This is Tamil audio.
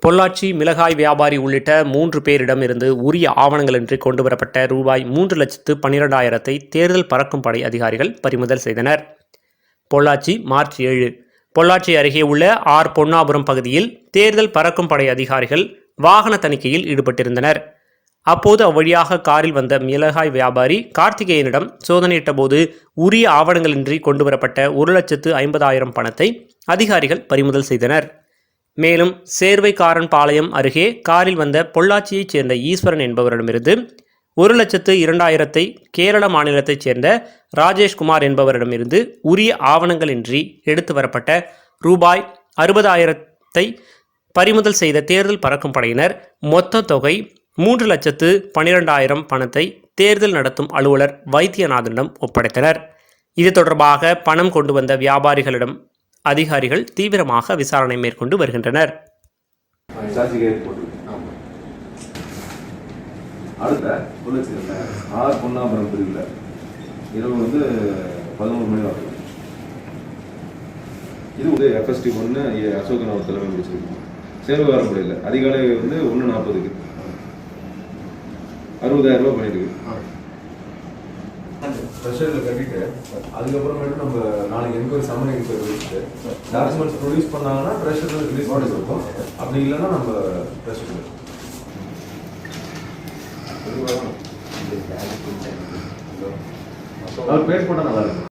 பொள்ளாச்சி மிளகாய் வியாபாரி உள்ளிட்ட 3 பேரிடம் இருந்து உரிய ஆவணங்களின்றி கொண்டுவரப்பட்ட ரூபாய் 3,12,000 தேர்தல் பறக்கும் படை அதிகாரிகள் பறிமுதல் செய்தனர். பொள்ளாச்சி மார்ச் 7. பொள்ளாச்சி அருகே உள்ள பொன்னாபுரம் பகுதியில் தேர்தல் பறக்கும் படை அதிகாரிகள் வாகன தணிக்கையில் ஈடுபட்டிருந்தனர். அப்போது அவ்வழியாக காரில் வந்த மிளகாய் வியாபாரி கார்த்திகேயனிடம் சோதனையிட்ட போது உரிய ஆவணங்களின்றி கொண்டுவரப்பட்ட 1,50,000 பணத்தை அதிகாரிகள் பறிமுதல் செய்தனர். மேலும் சேர்வைக்காரன்பாளையம் அருகே காரில் வந்த பொள்ளாச்சியைச் சேர்ந்த ஈஸ்வரன் என்பவரிடமிருந்து 1,02,000 கேரள மாநிலத்தைச் சேர்ந்த ராஜேஷ்குமார் என்பவரிடமிருந்து உரிய ஆவணங்களின்றி எடுத்து வரப்பட்ட ரூபாய் 60,000 பறிமுதல் செய்த தேர்தல் பறக்கும் படையினர் மொத்த தொகை 3,12,000 பணத்தை தேர்தல் நடத்தும் அலுவலர் வைத்தியநாதனிடம் ஒப்படைத்தனர். இது தொடர்பாக பணம் கொண்டு வந்த வியாபாரிகளிடம் அதிகாரிகள் தீவிரமாக விசாரணை மேற்கொண்டு வருகின்றனர். அடுத்த பொன்னாபுரம் பிரிவில் இரவு 11 மணி ஆகும். இது FST 1 அசோகன் அவர் தலைமை முடிச்சிருக்கோம். சேர்வாரப்படையில் அதிகாலை 1:40 60,000 பண்ணியிருக்கு. ப்ரெஷரில் கட்டிட்டு அதுக்கப்புறமேட்டு நம்ம நாளைக்கு என்கொயரி சம்மன் என்கொயரி வச்சுட்டு டாக்குமெண்ட்ஸ் ப்ரொடியூஸ் பண்ணாங்கன்னா ப்ரெஷரில் ரிலீஸ் பண்ணி கொடுப்போம். அப்படி இல்லைன்னா நம்ம ப்ரெஷர் அவர் பேர் போட்டால் நல்லா இருக்கும்.